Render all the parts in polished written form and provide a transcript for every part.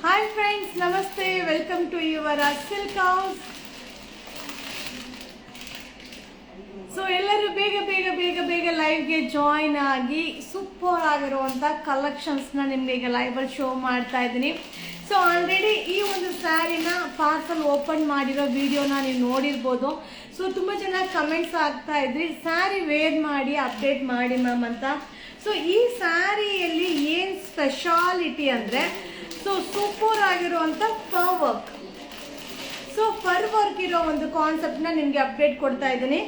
Hi friends, Namaste. Welcome to your Silk House. So ಎಲ್ಲರೂ ಬೇಗ ಲೈವ್ಗೆ join ಆಗಿ super ಆಗಿರುವಂಥ ಕಲೆಕ್ಷನ್ಸ್ನ ನಿಮಗೆ ಈಗ ಲೈವಲ್ಲಿ ಶೋ ಮಾಡ್ತಾ ಇದ್ದೀನಿ. ಸೊ ಆಲ್ರೆಡಿ ಈ ಒಂದು ಸ್ಯಾರಿನ ಪಾರ್ಸಲ್ ಓಪನ್ ಮಾಡಿರೋ ವಿಡಿಯೋನ ನೀವು ನೋಡಿರ್ಬೋದು. ಸೊ ತುಂಬ ಜನ ಕಮೆಂಟ್ಸ್ ಆಗ್ತಾ ಇದ್ರಿ, ಸ್ಯಾರಿ ವೇರ್ ಮಾಡಿ ಅಪ್ಡೇಟ್ ಮಾಡಿ ಮ್ಯಾಮ್ ಅಂತ. ಸೊ ಈ ಸ್ಯಾರಿಯಲ್ಲಿ ಏನು ಸ್ಪೆಷಾಲಿಟಿ ಅಂದರೆ ಸೂಪರ್ ಆಗಿರುವಂಥ fur work. So fur work ಇರೋ ಒಂದು ಕಾನ್ಸೆಪ್ಟ್ನ ನಿಮಗೆ ಅಪ್ಡೇಟ್ ಕೊಡ್ತಾ ಇದ್ದೀನಿ.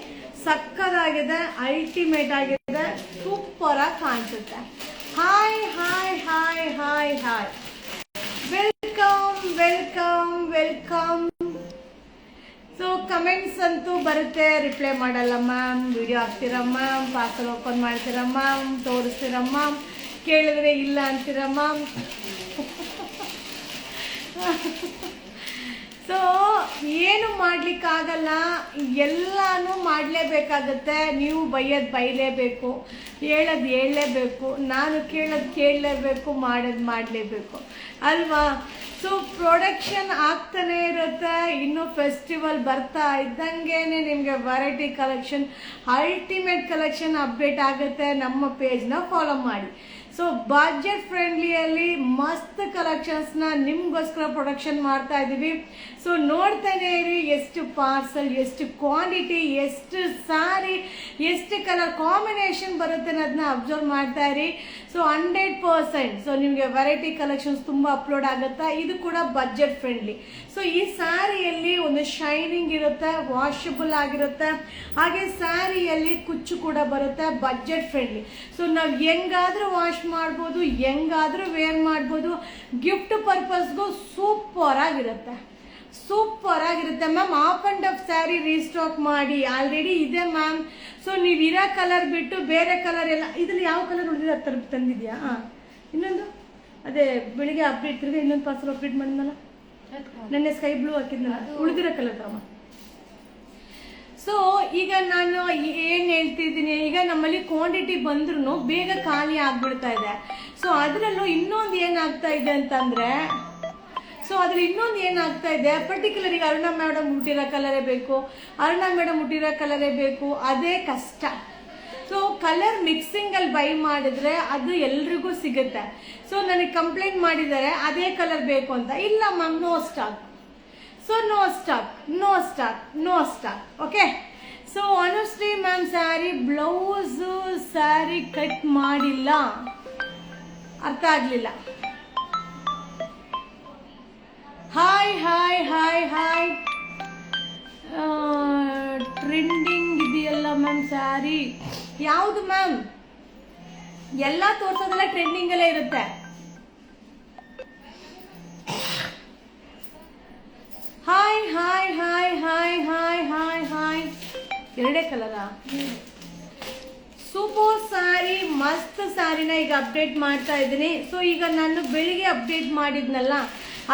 ಸಕ್ಕದಾಗಿದೆ, ಅಲ್ಟಿಮೇಟ್ ಆಗಿದೆ, ಸೂಪರ್ ಆಗಿ ಕಾಣಿಸುತ್ತೆ. Hi hi hi hi hi, welcome welcome welcome. So comments ಅಂತೂ ಬರುತ್ತೆ, ರಿಪ್ಲೈ ಮಾಡಲ್ಲ ಮ್ಯಾಮ್, ವಿಡಿಯೋ ಹಾಕ್ತೀರಾ ಮ್ಯಾಮ್, ಪಾರ್ಸಲ್ ಓಪನ್ ಮಾಡ್ತೀರಾ ಮ್ಯಾಮ್, ತೋರಿಸ್ತೀರಾ ಮ್ಯಾಮ್, ಕೇಳಿದ್ರೆ ಇಲ್ಲ ಅಂತೀರಾ ಮ್ಯಾಮ್. ಸೊ ಏನು ಮಾಡ್ಲಿಕ್ಕಾಗಲ್ಲ, ಎಲ್ಲಾನು ಮಾಡಲೇಬೇಕಾಗತ್ತೆ. ನೀವು ಬೈಯೋದು ಬೈಲೇಬೇಕು, ಹೇಳೋದು ಹೇಳಲೇಬೇಕು, ನಾನು ಕೇಳೋದು ಕೇಳಲೇಬೇಕು, ಮಾಡೋದು ಮಾಡಲೇಬೇಕು ಅಲ್ವಾ. ಸೊ ಪ್ರೊಡಕ್ಷನ್ ಆಗ್ತಾನೆ ಇರುತ್ತೆ. ಇನ್ನು ಫೆಸ್ಟಿವಲ್ ಬರ್ತಾ ಇದ್ದಂಗೆನೆ ನಿಮಗೆ variety collection, ultimate collection update ಆಗುತ್ತೆ. ನಮ್ಮ ಪೇಜ್ನ ಫಾಲೋ ಮಾಡಿ. ಸೊ ಬಜೆಟ್ ಫ್ರೆಂಡ್ಲಿಯಲ್ಲಿ ಮಸ್ತ್ ಕಲೆಕ್ಷನ್ಸ್ನ ನಿಮ್ಗೋಸ್ಕರ ಪ್ರೊಡಕ್ಷನ್ ಮಾಡ್ತಾ ಇದ್ದೀವಿ. ಸೊ ನೋಡ್ತಾನೆ ಇರಿ, ಎಷ್ಟು ಪಾರ್ಸಲ್, ಎಷ್ಟು ಕ್ವಾಂಟಿಟಿ, ಎಷ್ಟು ಸಾರಿ, ಎಷ್ಟು ಕಲರ್ ಕಾಂಬಿನೇಷನ್ ಬರುತ್ತೆ ಅನ್ನೋದನ್ನ ಅಬ್ಸರ್ವ್ ಮಾಡ್ತಾ ಇರಿ. ಸೊ 100%. ಸೊ ನಿಮಗೆ ವೆರೈಟಿ ಕಲೆಕ್ಷನ್ಸ್ ತುಂಬ ಅಪ್ಲೋಡ್ ಆಗುತ್ತೆ. ಇದು ಕೂಡ ಬಜೆಟ್ ಫ್ರೆಂಡ್ಲಿ. ಸೊ ಈ ಸ್ಯಾರಿಯಲ್ಲಿ ಒಂದು ಶೈನಿಂಗ್ ಇರುತ್ತೆ, ವಾಷಬಲ್ ಆಗಿರುತ್ತೆ, ಹಾಗೆ ಸ್ಯಾರಿಯಲ್ಲಿ ಕುಚ್ಚು ಕೂಡ ಬರುತ್ತೆ, ಬಜೆಟ್ ಫ್ರೆಂಡ್ಲಿ. ಸೊ ನಾವು ಹೆಂಗಾದ್ರೂ ವಾಶ್ ಮಾಡ್ಬೋದು, ಹೆಂಗಾದ್ರೂ ವೇರ್ ಮಾಡ್ಬೋದು. ಗಿಫ್ಟ್ ಪರ್ಪಸ್ಗೂ ಸೂಪರ್ ಆಗಿರುತ್ತೆ, ಸೂಪರ್ ಆಗಿರುತ್ತೆ ma'am. Of and of sari restock ಮಾಡಿ, ಆಲ್ರೆಡಿ ಇದೆ ಮ್ಯಾಮ್. ಸೊ ನೀವು ಇರೋ ಕಲರ್ ಬಿಟ್ಟು ಬೇರೆ ಕಲರ್ ಎಲ್ಲ, ಇದ್ರಲ್ಲಿ ಯಾವ ಕಲರ್ ಉಳಿದಿದೆ ಆ ಥರ ತಂದಿದ್ಯಾ? ಇನ್ನೊಂದು ಅದೇ ಬೆಳಿಗ್ಗೆ ಅಪ್ಡೇಟ್, ತಿರ್ಗಿ ಇನ್ನೊಂದು ಪಾರ್ಸಲ್ ಅಪ್ಡೇಟ್ ಮಾಡಿದ್ನಲ್ಲ, ನೆನ್ನೆ ಸ್ಕೈ ಬ್ಲೂ ಹಾಕಿದ್ನಲ್ಲ, ಉಳಿದಿರೋ ಕಲರ್ ತಮ್ಮ. ಸೊ ಈಗ ನಾನು ಏನು ಹೇಳ್ತಿದ್ದೀನಿ, ಈಗ ನಮ್ಮಲ್ಲಿ ಕ್ವಾಂಟಿಟಿ ಬಂದ್ರೂ ಬೇಗ ಖಾಲಿ ಆಗ್ಬಿಡ್ತಾ ಇದೆ. ಸೊ ಅದರಲ್ಲೂ ಇನ್ನೊಂದು ಏನಾಗ್ತಾ ಇದೆ ಅಂತಂದ್ರೆ, ಪರ್ಟಿಕ್ಯುಲರ್ ಈಗ ಅರುಣಾ ಮೇಡಮ್ ಹುಟ್ಟಿರೋ ಕಲರೇ ಬೇಕು, ಅರುಣಾ ಮೇಡಮ್ ಹುಟ್ಟಿರೋ ಕಲರೇ ಬೇಕು, ಅದೇ ಕಷ್ಟ. ಸೊ ಕಲರ್ ಮಿಕ್ಸಿಂಗ್ ಅಲ್ಲಿ ಬೈ ಮಾಡಿದ್ರೆ ಅದು ಎಲ್ರಿಗೂ ಸಿಗುತ್ತೆ. ಸೊ ನನಗೆ ಕಂಪ್ಲೇಂಟ್ ಮಾಡಿದ್ದಾರೆ ಅದೇ ಕಲರ್ ಬೇಕು ಅಂತ. ಇಲ್ಲ ma'am, no stock. So no stock, no stock, no stock. Okay. So Anushree ma'am sari blouse sari cut ಮಾಡಿಲ್ಲ, ಅರ್ಥ ಆಗ್ಲಿಲ್ಲ. Hi hi hi hi. Trending ಇದೆಯಲ್ಲ ಮ್ಯಾಮ್ ಸ್ಯಾರಿ, ಯಾವುದು ಮ್ಯಾಮ್? ಎಲ್ಲ ತೋರ್ಸೋದೆಲ್ಲ ಟ್ರೆಂಡಿಂಗ್ ಅಲ್ಲೇ ಇರುತ್ತೆ. Hi hi hi hi hi hi hi. ಎರಡೇ ಕಲರಾ? ಸೂಪರ್ ಸ್ಯಾರಿ, ಮಸ್ತ್ ಸ್ಯಾರಿನ ಈಗ ಅಪ್ಡೇಟ್ ಮಾಡ್ತಾ ಇದ್ದೀನಿ. ಸೊ ಈಗ ನಾನು ಬೆಳಿಗ್ಗೆ ಅಪ್ಡೇಟ್ ಮಾಡಿದ್ನಲ್ಲ,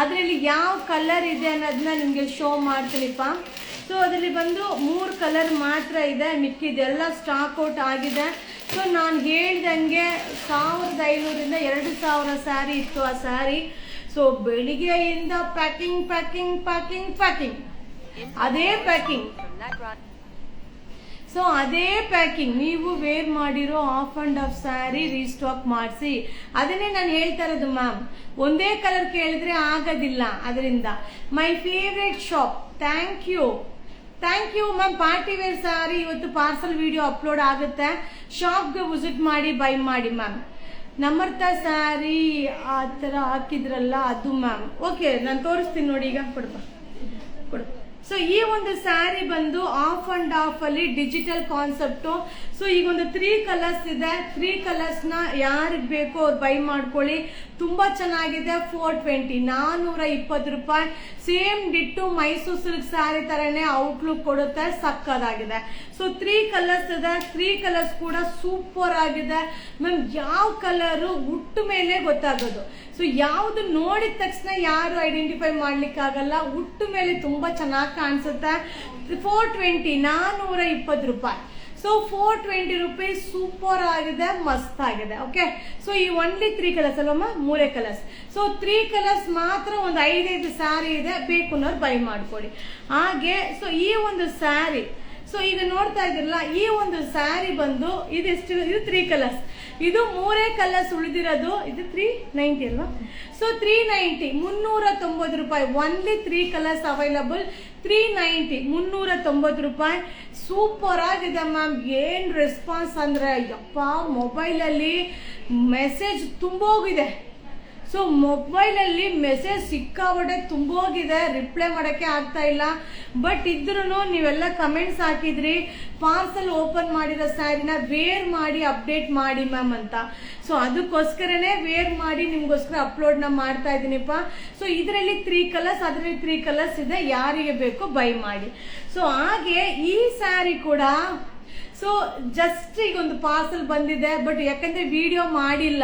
ಅದರಲ್ಲಿ ಯಾವ ಕಲರ್ ಇದೆ ಅನ್ನೋದನ್ನ ನಿಮಗೆ ಶೋ ಮಾಡ್ತೀನಿಪ್ಪ. ಸೊ ಅದರಲ್ಲಿ ಬಂದು 3 ಕಲರ್ ಮಾತ್ರ ಇದೆ, ಮಿಕ್ಕಿದೆಲ್ಲ ಸ್ಟಾಕ್ ಔಟ್ ಆಗಿದೆ. ಸೊ ನಾನು ಹೇಳ್ದಂಗೆ 1500ರಿಂದ 2000 ಸ್ಯಾರಿ ಇತ್ತು ಆ ಸ್ಯಾರಿ. ಸೊ ಬೆಳಿಗ್ಗೆಯಿಂದ ಪ್ಯಾಕಿಂಗ್ ಪ್ಯಾಕಿಂಗ್ ಪ್ಯಾಕಿಂಗ್ ಪ್ಯಾಕಿಂಗ್, ಅದೇ ಪ್ಯಾಕಿಂಗ್. ಸೊ ಅದೇ ಪ್ಯಾಕಿಂಗ್, ನೀವು ವೇರ್ ಮಾಡಿರೋ of and of sari restock ಮಾಡಿಸಿ. ಅದನ್ನೇ ನಾನು ಹೇಳ್ತಾ ಇರೋದು ಮ್ಯಾಮ್, ಒಂದೇ ಕಲರ್ ಕೇಳಿದ್ರೆ ಆಗೋದಿಲ್ಲ. ಅದರಿಂದ my favourite shop, thank you ma'am. Party wear sari ಇವತ್ತು ಪಾರ್ಸಲ್ ವಿಡಿಯೋ ಅಪ್ಲೋಡ್ ಆಗುತ್ತೆ, ಶಾಪ್ಗೆ ವಿಸಿಟ್ ಮಾಡಿ ಬೈ ಮಾಡಿ ಮ್ಯಾಮ್. ನಮ್ರತಾ ಸ್ಯಾರಿ ಆ ಥರ ಹಾಕಿದ್ರಲ್ಲ ಅದು ಮ್ಯಾಮ್. ಓಕೆ, ನಾನು ತೋರಿಸ್ತೀನಿ ನೋಡಿ, ಈಗ ಕೊಡು. ಸೊ ಈ ಒಂದು ಸ್ಯಾರಿ ಬಂದು ಆಫ್ ಅಂಡ್ ಆಫ್ ಅಲ್ಲಿ ಡಿಜಿಟಲ್ ಕಾನ್ಸೆಪ್ಟ್. ಸೊ ಈಗ ಒಂದು 3 ಕಲರ್ಸ್ ಇದೆ. 3 ಕಲರ್ಸ್ ನ ಯಾರಿಗೆ ಬೇಕೋ ಅವ್ರು ಬೈ ಮಾಡ್ಕೊಳ್ಳಿ. ತುಂಬಾ ಚೆನ್ನಾಗಿದೆ. 420, 420 ರೂಪಾಯಿ. Same ditto Mysuru silk sari ತರನೇ ಔಟ್ಲುಕ್ ಕೊಡುತ್ತೆ, ಸಕ್ಕದಾಗಿದೆ. ಸೊ 3 ಕಲರ್ಸ್ ಇದೆ, 3 ಕಲರ್ಸ್ ಕೂಡ ಸೂಪರ್ ಆಗಿದೆ ಮ್ಯಾಮ್. ಯಾವ ಕಲರು ಉಟ್ಟು ಮೇಲೆ ಗೊತ್ತಾಗೋದು. ಸೊ ಯಾವ್ದು ನೋಡಿದ ತಕ್ಷಣ ಯಾರು ಐಡೆಂಟಿಫೈ ಮಾಡ್ಲಿಕ್ಕಾಗಲ್ಲ, ಉಟ್ಟು ಮೇಲೆ ತುಂಬಾ ಚೆನ್ನಾಗಿ ಕಾಣಿಸುತ್ತೆ. 420, 420 ರೂಪಾಯಿ. ಸೊ 420 rupees, ಸೂಪರ್ ಆಗಿದೆ, ಮಸ್ತ್ ಆಗಿದೆ. ಓಕೆ, ಸೊ ಈ ಓನ್ಲಿ 3 ಕಲರ್ಸ್ ಅಲ್ಲಮ್ಮ, 3 ಕಲರ್ಸ್. ಸೊ 3 ಕಲರ್ಸ್ ಮಾತ್ರ ಒಂದು 5 ಸ್ಯಾರಿ ಇದೆ, ಬೇಕು ಅನ್ನೋರು ಬೈ ಮಾಡ್ಕೊಳ್ಳಿ. ಹಾಗೆ ಸೊ ಈ ಒಂದು ಸ್ಯಾರಿ, ಸೊ ಈಗ ನೋಡ್ತಾ ಇದ್ರಲ್ಲ, ಈ ಒಂದು ಸ್ಯಾರಿ ಬಂದು ಇದೆಷ್ಟು, ಇದು 3 ಕಲರ್ಸ್, ಇದು 3 ಕಲರ್ಸ್ ಉಳಿದಿರೋದು. ಇದು 390 ಅಲ್ವಾ? ಸೊ 390, 390 ರೂಪಾಯಿ. ಓನ್ಲಿ 3 ಕಲರ್ಸ್ ಅವೈಲಬಲ್, 390, 390 ರೂಪಾಯಿ. ಸೂಪರ್ ಆಗಿದೆ ಮ್ಯಾಮ್. ಏನ್ ರೆಸ್ಪಾನ್ಸ್ ಅಂದ್ರೆ ಯಪ್ಪ, ಮೊಬೈಲಲ್ಲಿ ಮೆಸೇಜ್ ತುಂಬೋಗಿದೆ. ಸೊ ಮೊಬೈಲಲ್ಲಿ ಮೆಸೇಜ್ ಸಿಕ್ಕಾಬಟ್ಟೆ ತುಂಬೋಗಿದೆ, ರಿಪ್ಲೈ ಮಾಡೋಕ್ಕೆ ಆಗ್ತಾ ಇಲ್ಲ. ಬಟ್ ಇದ್ರೂ ನೀವೆಲ್ಲ ಕಮೆಂಟ್ಸ್ ಹಾಕಿದ್ರಿ, ಪಾರ್ಸಲ್ ಓಪನ್ ಮಾಡಿರೋ ಸ್ಯಾರಿನ ವೇರ್ ಮಾಡಿ ಅಪ್ಡೇಟ್ ಮಾಡಿ ಮ್ಯಾಮ್ ಅಂತ. ಸೊ ಅದಕ್ಕೋಸ್ಕರನೇ ವೇರ್ ಮಾಡಿ ನಿಮ್ಗೋಸ್ಕರ ಅಪ್ಲೋಡ್ನ ಮಾಡ್ತಾ ಇದ್ದೀನಿಪ್ಪ. ಸೊ ಇದರಲ್ಲಿ 3 ಕಲರ್ಸ್, ಅದರಲ್ಲಿ 3 ಕಲರ್ಸ್ ಇದೆ, ಯಾರಿಗೆ ಬೇಕು ಬೈ ಮಾಡಿ. ಸೊ ಹಾಗೆ ಈ ಸ್ಯಾರಿ ಕೂಡ ಸೊ ಜಸ್ಟ್ ಈಗ ಒಂದು ಪಾರ್ಸಲ್ ಬಂದಿದೆ, ಬಟ್ ಯಾಕಂದ್ರೆ ವಿಡಿಯೋ ಮಾಡಿಲ್ಲ,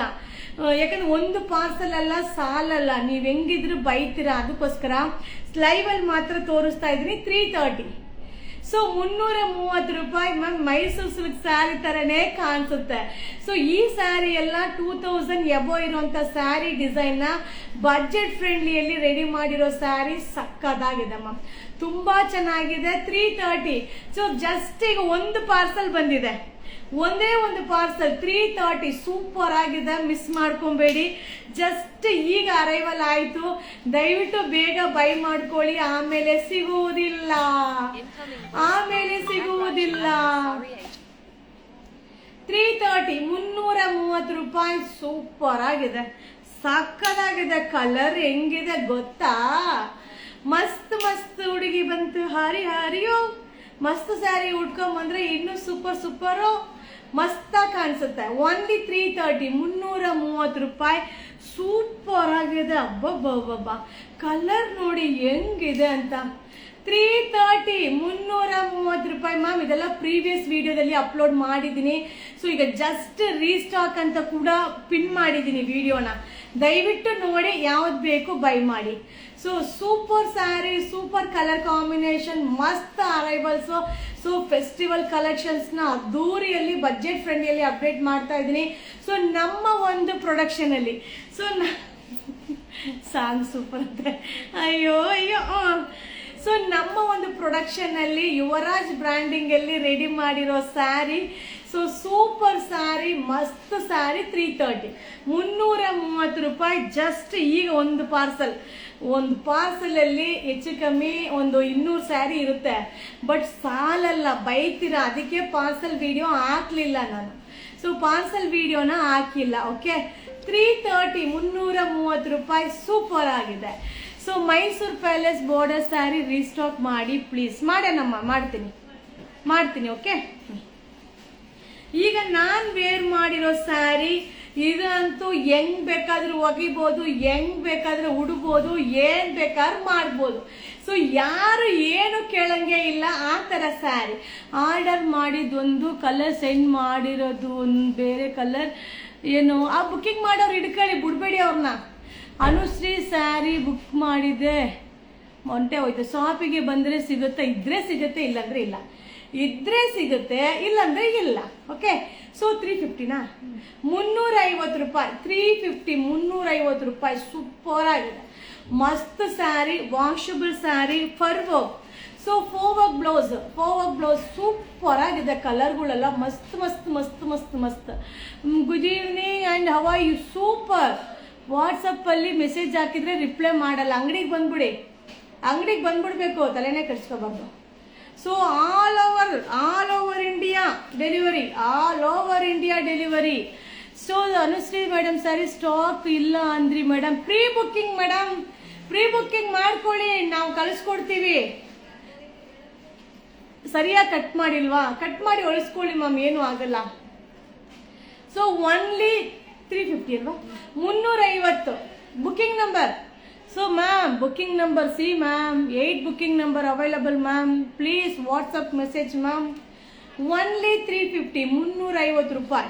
ಯಾಕಂದ್ರೆ ಒಂದು ಪಾರ್ಸಲ್ ಅಲ್ಲ, ಸಾಲಲ್ಲ, ನೀವ್ ಹೆಂಗಿದ್ರು ಬೈತೀರಾ, ಅದಕ್ಕೋಸ್ಕರ ಲೈವ್ ಅಲ್ಲಿ ಮಾತ್ರ ತೋರಿಸ್ತಾ ಇದ್ದೀನಿ. 330, ಸೊ 330 ರೂಪಾಯಿ ಮ್ಯಾಮ್. ಮೈಸೂರು ಸಿಲ್ಕ್ ಸ್ಯಾರಿ ತರನೇ ಕಾಣಿಸುತ್ತೆ. ಸೊ ಈ ಸ್ಯಾರಿ ಎಲ್ಲ 2000 ಎಬೋ ಇರುವಂತ ಸ್ಯಾರಿ ಡಿಸೈನ್ ನ ಬಜೆಟ್ ಫ್ರೆಂಡ್ಲಿಯಲ್ಲಿ ರೆಡಿ ಮಾಡಿರೋ ಸ್ಯಾರಿ ಸಕ್ಕದಾಗಿದೆ ಮ್ಯಾಮ್, ತುಂಬಾ ಚೆನ್ನಾಗಿದೆ. 330. ಸೊ ಜಸ್ಟ್ ಈಗ ಒಂದು ಪಾರ್ಸಲ್ ಬಂದಿದೆ, ಒಂದೇ ಒಂದು ಪಾರ್ಸಲ್ 330, ಸೂಪರ್ ಆಗಿದೆ, ಮಿಸ್ ಮಾಡ್ಕೊಬೇಡಿ. ಜಸ್ಟ್ ಈಗ ಅರೈವಲ್ ಆಯ್ತು, ದಯವಿಟ್ಟು ಬೇಗ ಬೈ ಮಾಡ್ಕೊಳ್ಳಿ, ಆಮೇಲೆ ಸಿಗುವುದಿಲ್ಲ, ಆಮೇಲೆ ಸಿಗುವುದಿಲ್ಲ. 330, 330 ರೂಪಾಯಿ. ಸೂಪರ್ ಆಗಿದೆ, ಸಕ್ಕದಾಗಿದೆ. ಕಲರ್ ಹೆಂಗಿದೆ ಗೊತ್ತಾ? ಮಸ್ತ್ ಮಸ್ತ್ ಹುಡುಗಿ ಬಂತು, ಹರಿ ಹರಿಯೋ. ಮಸ್ತ್ ಸ್ಯಾರಿ ಉಟ್ಕೊಂಡ್ ಬಂದ್ರೆ ಇನ್ನು ಸೂಪರ್ ಸೂಪರು, ಮಸ್ತಾಗಿ ಕಾಣಿಸುತ್ತೆ. ಓನ್ಲಿ 330, 330 ರೂಪಾಯಿ. ಸೂಪರ್ ಆಗಿದೆ. ಅಬ್ಬಬ್ಬಬ್ಬ, ಕಲರ್ ನೋಡಿ ಹೆಂಗಿದೆ ಅಂತ. 330, 330 ರೂಪಾಯಿ ಮ್ಯಾಮ್. ಇದೆಲ್ಲ ಪ್ರೀವಿಯಸ್ ವಿಡಿಯೋದಲ್ಲಿ ಅಪ್ಲೋಡ್ ಮಾಡಿದ್ದೀನಿ. ಸೊ ಈಗ ಜಸ್ಟ್ ರೀಸ್ಟಾಕ್ ಅಂತ ಕೂಡ ಪಿನ್ ಮಾಡಿದ್ದೀನಿ ವಿಡಿಯೋನ, ದಯವಿಟ್ಟು ನೋಡಿ, ಯಾವ್ದು ಬೇಕು ಬೈ ಮಾಡಿ. So super sari, super colour combination, ಮಸ್ತ್ ಅರೈವಲ್ಸ್. ಸೊ ಫೆಸ್ಟಿವಲ್ ಕಲೆಕ್ಷನ್ಸ್ ನ ಅದ್ದೂರಿಯಲ್ಲಿ ಬಜೆಟ್ ಫ್ರೆಂಡ್ಲಿಯಲ್ಲಿ ಅಪ್ಡೇಟ್ ಮಾಡ್ತಾ ಇದ್ದೀನಿ. ಸೊ ನಮ್ಮ ಒಂದು ಪ್ರೊಡಕ್ಷನ್ ಅಲ್ಲಿ, ಸೊ ಸಾಂಗ್ ಸೂಪರ್ ಅಂತೆ, ಅಯ್ಯೋ ಅಯ್ಯೋ. ಸೊ ನಮ್ಮ ಒಂದು ಪ್ರೊಡಕ್ಷನ್ ಅಲ್ಲಿ ಯುವರಾಜ್ ಬ್ರ್ಯಾಂಡಿಂಗ್ ಅಲ್ಲಿ ರೆಡಿ ಮಾಡಿರೋ ಸ್ಯಾರಿ. ಸೊ ಸೂಪರ್ ಸ್ಯಾರಿ, ಮಸ್ತ್ ಸ್ಯಾರಿ. 330, 330 ರೂಪಾಯಿ. ಜಸ್ಟ್ ಈಗ ಒಂದು ಪಾರ್ಸಲ್ ಅಲ್ಲಿ ಹೆಚ್ಚು ಕಮ್ಮಿ ಒಂದು 200 ಸ್ಯಾರಿ ಇರುತ್ತೆ, ಬಟ್ ಸಾಲಲ್ಲ, ಬೈತೀರಾ, ಅದಕ್ಕೆ ಪಾರ್ಸಲ್ ವಿಡಿಯೋ ಹಾಕ್ಲಿಲ್ಲ ನಾನು. ಸೊ ಪಾರ್ಸಲ್ ವಿಡಿಯೋನ ಹಾಕಿಲ್ಲ. ಓಕೆ, 330, 330 ರೂಪಾಯಿ. ಸೂಪರ್ ಆಗಿದೆ. So Mysuru palace border sari restock ಮಾಡಿ ಪ್ಲೀಸ್. ಮಾಡೇನಮ್ಮ, ಮಾಡ್ತೀನಿ. ಓಕೆ, ಈಗ ನಾನ್ ವೇರ್ ಮಾಡಿರೋ ಸ್ಯಾರಿ ಇದಂತೂ ಹೆಂಗ್ ಬೇಕಾದ್ರೂ ಒಗಿಬೋದು, ಹೆಂಗ್ ಬೇಕಾದ್ರೂ ಉಡ್ಬೋದು, ಏನ್ ಬೇಕಾದ್ರೂ ಮಾಡ್ಬೋದು. ಸೊ ಯಾರು ಏನು ಕೇಳಂಗೆ ಇಲ್ಲ, ಆ ತರ ಸ್ಯಾರಿ. ಆರ್ಡರ್ ಮಾಡಿದ್ದೊಂದು, ಕಲರ್ ಸೆಂಡ್ ಮಾಡಿರೋದು ಒಂದು ಬೇರೆ ಕಲರ್. ಏನು ಆ ಬುಕ್ಕಿಂಗ್ ಮಾಡೋರು ಹಿಡ್ಕೊಳ್ಳಿ, ಬಿಡ್ಬೇಡಿ ಅವ್ರನ್ನ. ಅನುಶ್ರೀ ಸ್ಯಾರಿ ಬುಕ್ ಮಾಡಿದೆ, ಮೊಂಟೆ ಹೋಯ್ತು. ಶಾಪಿಗೆ ಬಂದ್ರೆ ಸಿಗುತ್ತೆ, ಇದ್ರೆ ಸಿಗುತ್ತೆ, ಇಲ್ಲಾಂದ್ರೆ ಇಲ್ಲ. ಇದ್ರೆ ಸಿಗುತ್ತೆ, ಇಲ್ಲಾಂದ್ರೆ ಇಲ್ಲ. ಓಕೆ, ಸೊ 350ನಾ, 350 ರೂಪಾಯಿ. 350, 350 ರೂಪಾಯಿ. ಸೂಪರ್ ಆಗಿದೆ, ಮಸ್ತ್ sari, washable sari, fur work. So ಫೋವರ್ಕ್ ಬ್ಲೌಸ್ ಸೂಪರ್ ಆಗಿದೆ. ಕಲರ್ಗಳೆಲ್ಲ ಮಸ್ತ್ ಮಸ್ತ್ ಮಸ್ತ್ ಮಸ್ತ್ ಮಸ್ತ್. Good evening and how are you? Super. ವಾಟ್ಸಪ್ಪಲ್ಲಿ ಮೆಸೇಜ್ ಹಾಕಿದ್ರೆ ರಿಪ್ಲೈ ಮಾಡಲ್ಲ. ಅಂಗಡಿಗೆ ಬಂದ್ಬಿಡ್ಬೇಕು, ತಲೆನೇ ಕೆಡಿಸ್ಕೋಬಾರ್ದು. So all over India delivery. So Anushree madam sari stock ಇಲ್ಲ ಅಂದ್ರಿ ಮೇಡಮ್. ಪ್ರೀ ಬುಕ್ಕಿಂಗ್ ಮಾಡ್ಕೊಳ್ಳಿ, ನಾವು ಕಳಿಸ್ಕೊಡ್ತೀವಿ. ಸರಿಯಾಗಿ ಕಟ್ ಮಾಡಿಲ್ವಾ? ಕಟ್ ಮಾಡಿ ಒಳಿಸ್ಕೊಳ್ಳಿ ಮ್ಯಾಮ್, ಏನು ಆಗಲ್ಲ. ಸೊ ಓನ್ಲಿ 350 ಅಲ್ವಾ? 350 booking number. So ma'am, booking number C ma'am, 8 booking number available ma'am. Please WhatsApp message ma'am. Only 350, 350 ರೂಪಾಯಿ.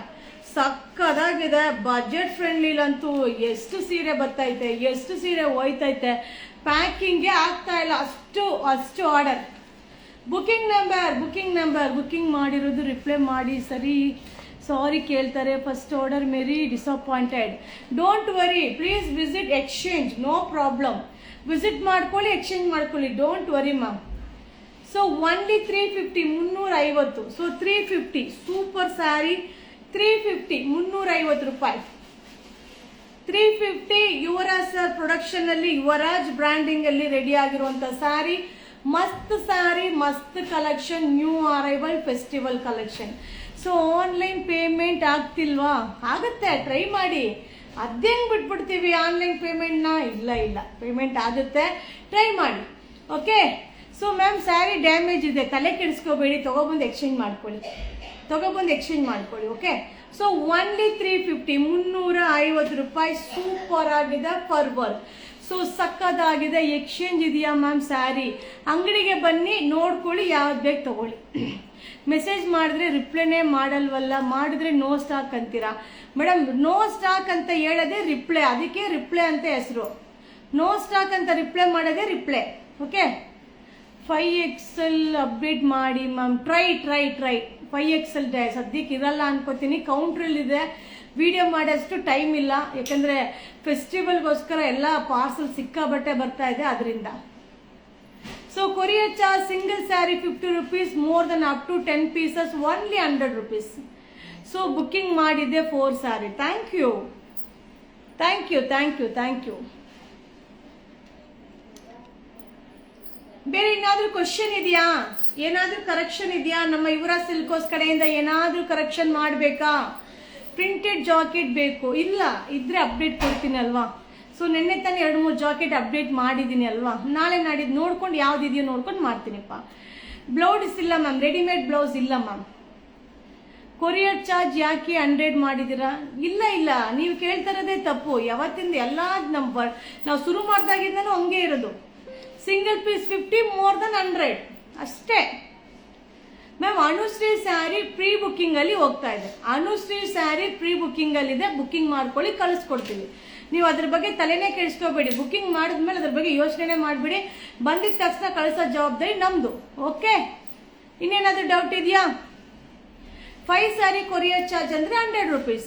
ಸಕ್ಕದಾಗಿದೆ, ಬಜೆಟ್ ಫ್ರೆಂಡ್ಲಿಲಂತೂ ಎಷ್ಟು ಸೀರೆ ಬರ್ತೈತೆ, ಎಷ್ಟು ಸೀರೆ ಹೋಯ್ತೈತೆ, ಪ್ಯಾಕಿಂಗೇ ಆಗ್ತಾ ಇಲ್ಲ, ಅಷ್ಟು ಆರ್ಡರ್. ಬುಕ್ಕಿಂಗ್ ಮಾಡಿರೋದು ರಿಪ್ಲೈ ಮಾಡಿ. ಸರಿ, ಸಾರಿ ಕೇಳ್ತಾರೆ. First order very disappointed. Don't worry, please visit exchange, no problem. Visit ಮಾಡ್ಕೊಳ್ಳಿ, ಎಕ್ಸ್ಚೇಂಜ್ ಮಾಡ್ಕೊಳ್ಳಿ, don't worry ma'am. So only 350, 350. So 350 super sari, 350, 350 ರೂಪಾಯಿ. 350 ಯುವರಾಜ್ ಸರ್ ಪ್ರೊಡಕ್ಷನ್ ಅಲ್ಲಿ, ಯುವರಾಜ್ ಬ್ರ್ಯಾಂಡಿಂಗ್ ಅಲ್ಲಿ ರೆಡಿ ಆಗಿರುವಂತ ಸ್ಯಾರಿ. ಮಸ್ತ್ ಸ್ಯಾರಿ, ಮಸ್ತ್ collection, new arrival festival collection. So online payment ಆಗ್ತಿಲ್ವಾ? ಆಗುತ್ತೆ, ಟ್ರೈ ಮಾಡಿ. ಅದೇಂಗ್ ಬಿಟ್ಬಿಡ್ತೀವಿ ಆನ್ಲೈನ್ ಪೇಮೆಂಟ್ನ? ಇಲ್ಲ, ಪೇಮೆಂಟ್ ಆಗುತ್ತೆ, ಟ್ರೈ ಮಾಡಿ. Okay. So ma'am sari damage ಇದೆ, ತಲೆ ಕೆಡಿಸ್ಕೋಬೇಡಿ, ತಗೊಬಂದು ಎಕ್ಸ್ಚೇಂಜ್ ಮಾಡ್ಕೊಳ್ಳಿ. ಓಕೆ. ಸೊ ಒನ್ಲಿ 350, 350 ರೂಪಾಯಿ. ಸೂಪರ್ ಆಗಿದೆ ಫರ್ ವರ್ಕ್. ಸೊ ಸಕ್ಕದಾಗಿದೆ. ಎಕ್ಸ್ಚೇಂಜ್ ಇದೆಯಾ ಮ್ಯಾಮ್ ಸ್ಯಾರಿ? ಅಂಗಡಿಗೆ ಬನ್ನಿ, ನೋಡ್ಕೊಳ್ಳಿ, ಯಾವ್ದು ಬೇಕು ತಗೊಳ್ಳಿ. ಮೆಸೇಜ್ ಮಾಡಿದ್ರೆ ರಿಪ್ಲೈನೇ ಮಾಡಲ್ವಲ್ಲ, ಮಾಡಿದ್ರೆ ನೋ ಸ್ಟಾಕ್ ಅಂತೀರಾ ಮೇಡಮ್. ನೋ ಸ್ಟಾಕ್ ಅಂತ ಹೇಳೋದೇ ರಿಪ್ಲೈ, ಅದಕ್ಕೆ ರಿಪ್ಲೈ ಅಂತ ಹೆಸರು. ನೋ ಸ್ಟಾಕ್ ಅಂತ ರಿಪ್ಲೈ ಮಾಡೋದೇ ರಿಪ್ಲೈ. ಓಕೆ. 5XL ಅಪ್ಡೇಟ್ ಮಾಡಿ ಮ್ಯಾಮ್. ಟ್ರೈ 5XL ಸದ್ಯಕ್ಕೆ ಇರಲ್ಲ ಅನ್ಕೋತೀನಿ, ಕೌಂಟ್ರಲ್ಲಿ ಇದೆ. ವಿಡಿಯೋ ಮಾಡೋಷ್ಟು ಟೈಮ್ ಇಲ್ಲ, ಯಾಕಂದ್ರೆ ಫೆಸ್ಟಿವಲ್ಗೋಸ್ಕರ ಎಲ್ಲ ಪಾರ್ಸಲ್ ಸಿಕ್ಕಾಬಟ್ಟೆ ಬರ್ತಾ ಇದೆ, ಅದರಿಂದ. So courier charge single sari 50 rupees, more than up to 10 pieces only 100 rupees. So booking ಮಾಡಿದ್ದೆ 4 ಸ್ಯಾರಿ. Thank you. ಬೇರೆ ಏನಾದ್ರೂ ಕ್ವಶನ್ ಇದೆಯಾ? ಏನಾದ್ರೂ ಕರೆಕ್ಷನ್ ಇದೆಯಾ? ನಮ್ಮ ಯುವರಾಜ್ ಸಿಲ್ಕೋಸ್ ಕಡೆಯಿಂದ ಏನಾದ್ರೂ ಕರೆಕ್ಷನ್ ಮಾಡಬೇಕಾ? ಪ್ರಿಂಟೆಡ್ ಜಾಕೆಟ್ ಬೇಕು? ಇಲ್ಲ, ಇದ್ರೆ ಅಪ್ಡೇಟ್ ಕೊಡ್ತೀನಿ ಅಲ್ವಾ. ಸೊ ನಿನ್ನೆ ತಾನೇ 2-3 ಜಾಕೆಟ್ ಅಪ್ಡೇಟ್ ಮಾಡಿದ್ದೀನಿ ಅಲ್ವಾ. ನಾಳೆ ನಾಡಿದ್ದು ನೋಡ್ಕೊಂಡು ಯಾವ್ದಿದೆಯೋ ನೋಡ್ಕೊಂಡು ಮಾಡ್ತೀನಿಪ್ಪ. ಬ್ಲೌಸ್ ಇಲ್ಲ ಮ್ಯಾಮ್, ರೆಡಿಮೇಡ್ ಬ್ಲೌಸ್ ಇಲ್ಲ ಮ್ಯಾಮ್. ಕೊರಿಯರ್ ಚಾರ್ಜ್ ಯಾಕೆ 100 ಮಾಡಿದ್ದೀರಾ? ಇಲ್ಲ, ನೀವು ಕೇಳ್ತಾ ಇರೋದೇ ತಪ್ಪು. ಯಾವತ್ತಿಂದ ಎಲ್ಲ ನಾವು ಶುರು ಮಾಡ್ದಾಗಿಂದನೂ ಹಂಗೆ ಇರೋದು. ಸಿಂಗಲ್ ಪೀಸ್ 50, ಮೋರ್ ದನ್ 100 ಅಷ್ಟೇ ma'am. Anushree sari pre booking ಅಲ್ಲಿ ಹೋಗ್ತಾ ಇದೆ. ಅನುಶ್ರೀ ಸ್ಯಾರಿ ಪ್ರೀ ಬುಕ್ಕಿಂಗ್ ಅಲ್ಲಿ ಇದೆ, ಬುಕ್ಕಿಂಗ್ ಮಾಡ್ಕೊಳ್ಳಿ, ಕಳಿಸ್ಕೊಡ್ತೀವಿ. ನೀವು ಅದ್ರ ಬಗ್ಗೆ ತಲೆನೇ ಕೆಡಿಸ್ಕೋಬೇಡಿ. ಬುಕ್ಕಿಂಗ್ ಮಾಡಿದ್ಮೇಲೆ ಅದ್ರ ಬಗ್ಗೆ ಯೋಚನೆ ಮಾಡಬೇಡಿ. ಬಂದಿದ ತಕ್ಷಣ ಕಳಿಸೋ ಜವಾಬ್ದಾರಿ ನಮ್ದು. ಓಕೆ. ಇನ್ನೇನಾದ್ರೂ ಡೌಟ್ ಇದೆಯಾ? 5 ಸ್ಯಾರಿ ಕೊರಿಯರ್ ಚಾರ್ಜ್ ಅಂದ್ರೆ 100 rupees.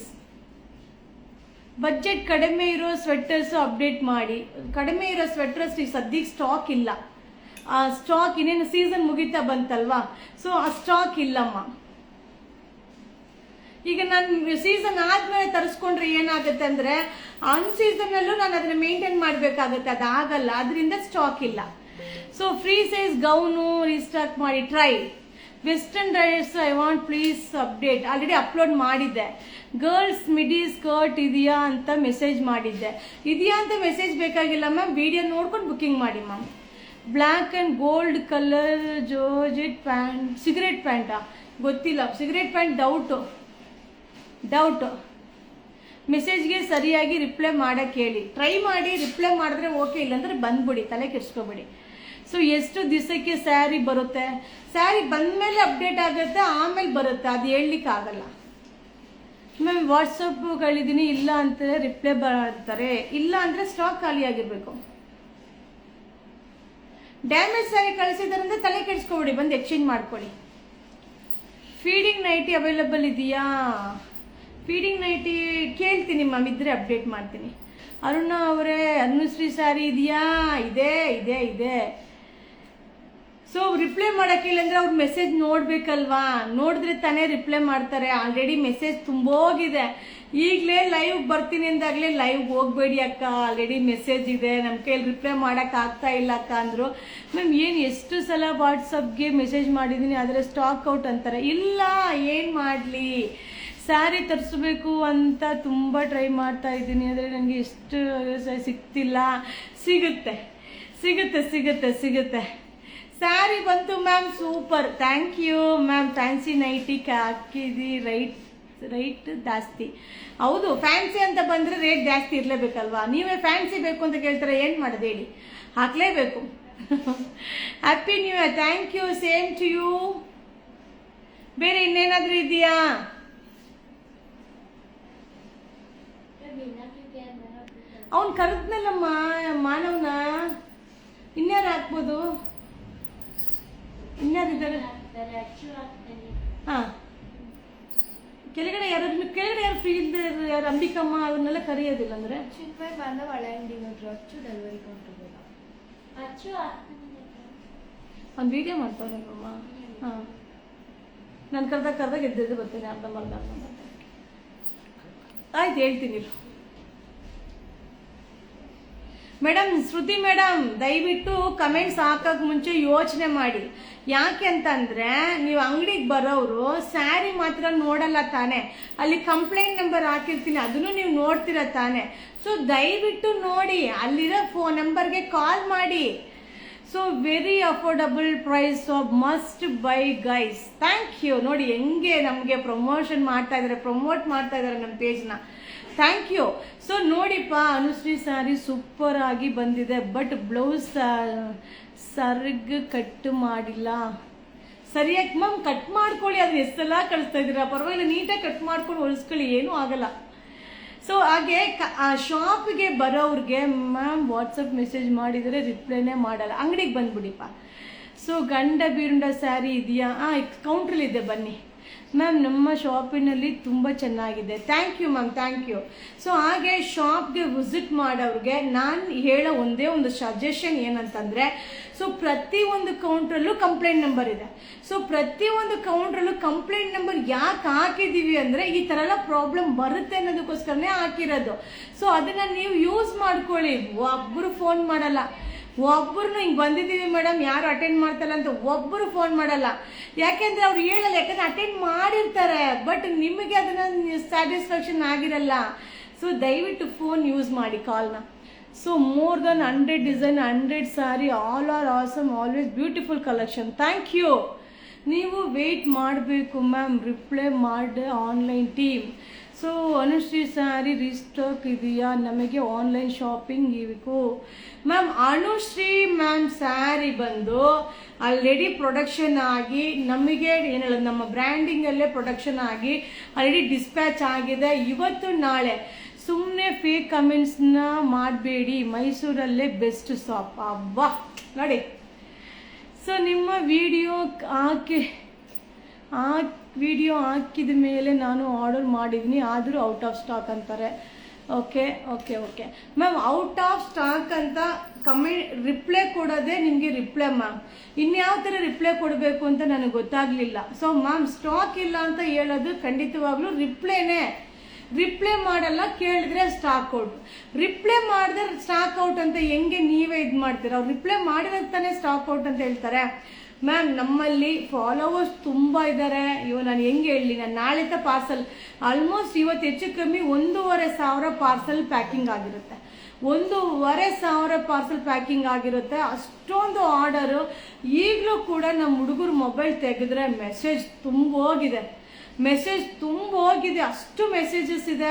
ಬಜೆಟ್ ಕಡಿಮೆ ಇರೋ ಸ್ವೆಟರ್ಸ್ ಅಪ್ಡೇಟ್ ಮಾಡಿ. ಕಡಿಮೆ ಇರೋ ಸ್ವೆಟರ್ಸ್ ಈಗ ಸದ್ಯಕ್ಕೆ ಸ್ಟಾಕ್ ಇಲ್ಲ. ಸ್ಟಾಕ್ ಇನ್ನೇನು ಸೀಸನ್ ಮುಗಿತಾ ಬಂತಲ್ವಾ, ಸೊ ಆ ಸ್ಟಾಕ್ ಇಲ್ಲಮ್ಮ. ಈಗ ನಾನು ಸೀಸನ್ ಆದ್ಮೇಲೆ ತರಿಸ್ಕೊಂಡ್ರೆ ಏನಾಗುತ್ತೆ ಅಂದ್ರೆ ಅನ್ ಸೀಸನ್ ಅಲ್ಲೂ ನಾನು ಅದನ್ನ ಮೇಂಟೈನ್ ಮಾಡ್ಬೇಕಾಗತ್ತೆ, ಅದಾಗಲ್ಲ, ಅದರಿಂದ ಸ್ಟಾಕ್ ಇಲ್ಲ. So free size gown restock ಮಾಡಿ. Try western dress I want please update. Already upload ಮಾಡಿದ್ದೆ. ಗರ್ಲ್ಸ್ ಮಿಡಿ ಸ್ಕರ್ಟ್ ಇದೆಯಾ ಅಂತ ಮೆಸೇಜ್ ಮಾಡಿದ್ದೆ. ಇದೆಯಾ ಅಂತ ಮೆಸೇಜ್ ಬೇಕಾಗಿಲ್ಲ ಮ್ಯಾಮ್, ವಿಡಿಯೋ ನೋಡ್ಕೊಂಡು ಬುಕ್ಕಿಂಗ್ ಮಾಡಿ ma'am. Black and gold colour georgette pant, cigarette ಪ್ಯಾಂಟಾ ಗೊತ್ತಿಲ್ಲ. Cigarette pant doubt. ಮೆಸೇಜ್ಗೆ ಸರಿಯಾಗಿ ರಿಪ್ಲೈ ಮಾಡಕ್ಕೆ ಹೇಳಿ. ಟ್ರೈ ಮಾಡಿ, ರಿಪ್ಲೈ ಮಾಡಿದ್ರೆ ಓಕೆ, ಇಲ್ಲಾಂದ್ರೆ ಬಂದ್ಬಿಡಿ, ತಲೆ ಕೆಡಿಸ್ಕೋಬೇಡಿ. ಸೊ ಎಷ್ಟು ದಿವಸಕ್ಕೆ ಸ್ಯಾರಿ ಬರುತ್ತೆ? ಸ್ಯಾರಿ ಬಂದ್ಮೇಲೆ ಅಪ್ಡೇಟ್ ಆಗುತ್ತೆ, ಆಮೇಲೆ ಬರುತ್ತೆ, ಅದು ಹೇಳಲಿಕ್ಕೆ ಆಗಲ್ಲ ಮ್ಯಾಮ್. ವಾಟ್ಸಪ್ಗಳಿದ್ದೀನಿ, ಇಲ್ಲ ಅಂತಂದ್ರೆ ರಿಪ್ಲೈ ಬರ್ತಾರೆ, ಇಲ್ಲ ಅಂದ್ರೆ ಸ್ಟಾಕ್ ಖಾಲಿ ಆಗಿರ್ಬೇಕು. ಡ್ಯಾಮೇಜ್ ಸ್ಯಾರಿ ಕಳಿಸಿದಾರಂದ್ರೆ ತಲೆ ಕೆಡಿಸ್ಕೊಬೇಡಿ, ಬಂದು ಎಕ್ಸ್ಚೇಂಜ್ ಮಾಡ್ಕೊಳ್ಳಿ. ಫೀಡಿಂಗ್ ನೈಟಿ ಅವೈಲಬಲ್ ಇದೆಯಾ? ಫೀಡಿಂಗ್ ನೈಟಿ ಕೇಳ್ತೀನಿ ಮ್ಯಾಮ್, ಇದ್ರೆ ಅಪ್ಡೇಟ್ ಮಾಡ್ತೀನಿ. ಅರುಣ ಅವರೇ, ಅನುಶ್ರೀ ಸ್ಯಾರಿ ಇದೆಯಾ? ಇದೆ. ಸೊ ರಿಪ್ಲೈ ಮಾಡೋಕ್ಕಿಲ್ಲ ಅಂದ್ರೆ ಅವ್ರು ಮೆಸೇಜ್ ನೋಡ್ಬೇಕಲ್ವಾ, ನೋಡಿದ್ರೆ ತಾನೇ ರಿಪ್ಲೈ ಮಾಡ್ತಾರೆ. ಆಲ್ರೆಡಿ ಮೆಸೇಜ್ ತುಂಬೋಗಿದೆ. ಈಗಲೇ ಲೈವ್ ಬರ್ತೀನಿ ಅಂದಾಗಲೇ ಲೈವ್ ಹೋಗ್ಬೇಡಿ ಅಕ್ಕ, ಆಲ್ರೆಡಿ ಮೆಸೇಜ್ ಇದೆ, ನಮ್ಮ ಕೈಯಲ್ಲಿ ರಿಪ್ಲೈ ಮಾಡೋಕೆ ಆಗ್ತಾ ಇಲ್ಲ ಅಕ್ಕ ಅಂದರು. ಮ್ಯಾಮ್ ಎಷ್ಟು ಸಲ ವಾಟ್ಸಪ್ಗೆ ಮೆಸೇಜ್ ಮಾಡಿದ್ದೀನಿ, ಆದರೆ ಸ್ಟಾಕ್ ಔಟ್ ಅಂತಾರೆ. ಇಲ್ಲ, ಏನು ಮಾಡಲಿ, ಸ್ಯಾರಿ ತರಿಸ್ಬೇಕು ಅಂತ ತುಂಬ ಟ್ರೈ ಮಾಡ್ತಾ ಇದ್ದೀನಿ, ಆದರೆ ನನಗೆ ಎಷ್ಟು ಸಿಗ್ತಿಲ್ಲ. ಸಿಗುತ್ತೆ. ಸ್ಯಾರಿ ಬಂತು ma'am, super, thank you ma'am. Fancy nightie ಹಾಕಿದಿ, ರೈಟ್ ಜಾಸ್ತಿ. ಹೌದು, ಫ್ಯಾನ್ಸಿ ಅಂತ ಬಂದರೆ ರೇಟ್ ಜಾಸ್ತಿ ಇರಲೇಬೇಕಲ್ವಾ. ನೀವೇ ಫ್ಯಾನ್ಸಿ ಬೇಕು ಅಂತ ಕೇಳ್ತಾರೆ, ಏನು ಮಾಡೋದು ಹೇಳಿ, ಹಾಕಲೇಬೇಕು. Happy new year. Thank you, same to you. ಬೇರೆ ಇನ್ನೇನಾದರೂ ಇದೆಯಾ? ಅವನು ಕರೆದ್ನಲ್ಲಮ್ಮ ಮಾನವನ, ಇನ್ಯಾರು ಹಾಕ್ಬೋದು? ಇನ್ಯಾರಿದ್ದಾರೆ? ಹಾಂ, ಕೆಳಗಡೆ ಯಾರು ಫ್ರೀ ಇದ್ದಾರೆ? ಯಾರು ಅಂಬಿಕಮ್ಮ ಅವ್ರನ್ನೆಲ್ಲ ಕರೆಯೋದಿಲ್ಲ ಅಂದರೆ ಚಿನ್ಮಯ್ ಬಾಂಧವ್ ಹಳೆಯಂಗಡಿ ನೋಡ್ರಿ, ಅಚ್ಚು ಡೆಲಿವರಿ ಕೌಂಟರ್ ಅಚ್ಚು ಒಂದು ವೀಡಿಯೋ ಮಾಡ್ತಾರಮ್ಮ. ಹಾಂ, ನಾನು ಕರೆದಾಗ ಎದ್ದೆದ್ದು ಬರ್ತೇನೆ, ಅರ್ಧಂಬರ್ಧ ಆಯ್ತು, ಹೇಳ್ತೀನಿ. ಮೇಡಮ್, ಶ್ರುತಿ ಮೇಡಮ್, ದಯವಿಟ್ಟು ಕಮೆಂಟ್ಸ್ ಹಾಕಕ್ಕೆ ಮುಂಚೆ ಯೋಚನೆ ಮಾಡಿ. ಯಾಕೆ ಅಂತಂದರೆ ನೀವು ಅಂಗಡಿಗೆ ಬರೋರು ಸ್ಯಾರಿ ಮಾತ್ರ ನೋಡಲ್ಲ ತಾನೆ, ಅಲ್ಲಿ ಕಂಪ್ಲೇಂಟ್ ನಂಬರ್ ಹಾಕಿರ್ತೀನಿ, ಅದನ್ನು ನೀವು ನೋಡ್ತೀರ ತಾನೆ. ಸೊ ದಯವಿಟ್ಟು ನೋಡಿ, ಅಲ್ಲಿರೋ ಫೋನ್ ನಂಬರ್ಗೆ ಕಾಲ್ ಮಾಡಿ. So very affordable price, so must buy guys. Thank you. ನೋಡಿ ಹೆಂಗೆ ನಮಗೆ ಪ್ರಮೋಟ್ ಮಾಡ್ತಾ ಇದ್ದಾರೆ ನಮ್ಮ ಪೇಜ್ನ. Thank you. ಸೊ ನೋಡಿಪ್ಪ, ಅನುಶ್ರೀ ಸ್ಯಾರಿ ಸೂಪರ್ ಆಗಿ ಬಂದಿದೆ, ಬಟ್ ಬ್ಲೌಸ್ ಸರ್ಗ್ ಕಟ್ ಮಾಡಿಲ್ಲ. ಸರಿಯಾಗಿ ಮ್ಯಾಮ್ ಕಟ್ ಮಾಡ್ಕೊಳ್ಳಿ, ಅದನ್ನ ಎಷ್ಟೆಲ್ಲ ಕಳಿಸ್ತಾ ಇದ್ದೀರಾ, ಪರವಾಗಿಲ್ಲ, ನೀಟಾಗಿ ಕಟ್ ಮಾಡ್ಕೊಂಡು ಹೊಲಿಸ್ಕೊಳ್ಳಿ, ಏನೂ ಆಗಲ್ಲ. ಸೊ ಹಾಗೆ ಶಾಪಿಗೆ ಬರೋವ್ರಿಗೆ ಮ್ಯಾಮ್ ವಾಟ್ಸಪ್ ಮೆಸೇಜ್ ಮಾಡಿದರೆ ರಿಪ್ಲೈನೇ ಮಾಡಲ್ಲ, ಅಂಗಡಿಗೆ ಬಂದ್ಬಿಡಿಪ್ಪ. ಸೊ ಗಂಡ ಬೀರುಂಡ ಸ್ಯಾರಿ ಇದೆಯಾ? ಕೌಂಟ್ರಲ್ಲಿದೆ, ಬನ್ನಿ ಮ್ಯಾಮ್, ನಮ್ಮ ಶಾಪಿನಲ್ಲಿ ತುಂಬ ಚೆನ್ನಾಗಿದೆ. Thank you ma'am, thank you. So ಹಾಗೆ ಶಾಪ್ಗೆ ವಿಸಿಟ್ ಮಾಡೋರಿಗೆ ನಾನು ಹೇಳೋ ಒಂದೇ ಒಂದು ಸಜೆಷನ್ ಏನಂತಂದರೆ, ಸೊ ಪ್ರತಿಯೊಂದು ಕೌಂಟ್ರಲ್ಲೂ ಕಂಪ್ಲೇಂಟ್ ನಂಬರ್ ಇದೆ. ಸೊ ಪ್ರತಿಯೊಂದು ಕೌಂಟ್ರಲ್ಲೂ ಕಂಪ್ಲೇಂಟ್ ನಂಬರ್ ಯಾಕೆ ಹಾಕಿದ್ದೀವಿ ಅಂದರೆ ಈ ಥರ ಎಲ್ಲ ಪ್ರಾಬ್ಲಮ್ ಬರುತ್ತೆ ಅನ್ನೋದಕ್ಕೋಸ್ಕರನೇ ಹಾಕಿರೋದು. ಸೊ ಅದನ್ನು ನೀವು ಯೂಸ್ ಮಾಡ್ಕೊಳ್ಳಿ. ಒಬ್ಬರು ಫೋನ್ ಮಾಡಲ್ಲ, ಒಬ್ಬರು ಹಿಂಗೆ ಬಂದಿದ್ದೀವಿ ಮೇಡಮ್, ಯಾರು ಅಟೆಂಡ್ ಮಾಡ್ತಾರಲ್ಲ ಅಂತ ಒಬ್ಬರು ಫೋನ್ ಮಾಡಲ್ಲ. ಯಾಕೆಂದರೆ ಅವ್ರು ಹೇಳಲ್ಲ, ಯಾಕಂದರೆ ಅಟೆಂಡ್ ಮಾಡಿರ್ತಾರೆ, ಬಟ್ ನಿಮಗೆ ಅದನ್ನು ಸ್ಯಾಟಿಸ್ಫ್ಯಾಕ್ಷನ್ ಆಗಿರಲ್ಲ. ಸೊ ದಯವಿಟ್ಟು ಫೋನ್ ಯೂಸ್ ಮಾಡಿ, ಕಾಲ್ನ. So more than 100 design, 100 sari, all are awesome, always beautiful collection. Thank you. ನೀವು ವೆಯ್ಟ್ ಮಾಡಬೇಕು ಮ್ಯಾಮ್, ರಿಪ್ಲೈ ಮಾಡಿ online team. So Anushree sari restock ಇದೆಯಾ? ನಮಗೆ ಆನ್ಲೈನ್ ಶಾಪಿಂಗ್ ಇರಬೇಕು ಮ್ಯಾಮ್. ಅನುಶ್ರೀ ಮ್ಯಾಮ್ ಸ್ಯಾರಿ ಬಂದು ಆಲ್ರೆಡಿ ಪ್ರೊಡಕ್ಷನ್ ಆಗಿ ನಮಗೆ ಏನೇಳ ನಮ್ಮ ಬ್ರ್ಯಾಂಡಿಂಗಲ್ಲೇ ಪ್ರೊಡಕ್ಷನ್ ಆಗಿ ಆಲ್ರೆಡಿ ಡಿಸ್ಪ್ಯಾಚ್ ಆಗಿದೆ. ಇವತ್ತು ನಾಳೆ ಸುಮ್ಮನೆ ಫೇಕ್ ಕಮೆಂಟ್ಸ್ನ ಮಾಡಬೇಡಿ, ಮೈಸೂರಲ್ಲೇ ಬೆಸ್ಟ್ ಶಾಪ್. ಅಬ್ಬಾ ನೋಡಿ. ಸೊ ನಿಮ್ಮ ವಿಡಿಯೋ ಹಾಕಿದ ಮೇಲೆ ನಾನು ಆರ್ಡರ್ ಮಾಡಿದ್ದೀನಿ, ಆದರೂ ಔಟ್ ಆಫ್ ಸ್ಟಾಕ್ ಅಂತಾರೆ. Okay okay okay ma'am, out of stock ಅಂತ ರಿಪ್ಲೈ ಕೊಡೋದೇ ನಿಮಗೆ ರಿಪ್ಲೈ ಮ್ಯಾಮ್. ಇನ್ಯಾವ ಥರ ರಿಪ್ಲೈ ಕೊಡಬೇಕು ಅಂತ ನನಗೆ ಗೊತ್ತಾಗಲಿಲ್ಲ. ಸೊ ಮ್ಯಾಮ್, ಸ್ಟಾಕ್ ಇಲ್ಲ ಅಂತ ಹೇಳೋದು ಖಂಡಿತವಾಗ್ಲೂ ರಿಪ್ಲೈನೇ. ರಿಪ್ಲೈ ಮಾಡಲ್ಲ, ಕೇಳಿದ್ರೆ ಸ್ಟಾಕ್ ಔಟ್. ರಿಪ್ಲೈ ಮಾಡಿದ್ರೆ ಸ್ಟಾಕ್ ಔಟ್ ಅಂತ ಹೆಂಗೆ ನೀವೇ ಇದು ಮಾಡ್ತೀರಾ? ಅವ್ರು ರಿಪ್ಲೈ ಮಾಡಿದಾಗ ತಾನೇ ಸ್ಟಾಕ್ ಔಟ್ ಅಂತ ಹೇಳ್ತಾರೆ. ಮ್ಯಾಮ್, ನಮ್ಮಲ್ಲಿ ಫಾಲೋವರ್ಸ್ ತುಂಬ ಇದ್ದಾರೆ. ನಾನು ಹೆಂಗೆ ಹೇಳಲಿ, ನಾನು ನಾಳೆ ಪಾರ್ಸಲ್ ಆಲ್ಮೋಸ್ಟ್ ಇವತ್ತು ಹೆಚ್ಚು ಕಮ್ಮಿ 1,500 ಪಾರ್ಸಲ್ ಪ್ಯಾಕಿಂಗ್ ಆಗಿರುತ್ತೆ. 1,500 ಪಾರ್ಸಲ್ ಪ್ಯಾಕಿಂಗ್ ಆಗಿರುತ್ತೆ. ಅಷ್ಟೊಂದು ಆರ್ಡರು. ಈಗಲೂ ಕೂಡ ನಮ್ಮ ಹುಡುಗರು ಮೊಬೈಲ್ ತೆಗೆದ್ರೆ ಮೆಸೇಜ್ ತುಂಬೋಗಿದೆ, ಅಷ್ಟು ಮೆಸೇಜಸ್ ಇದೆ.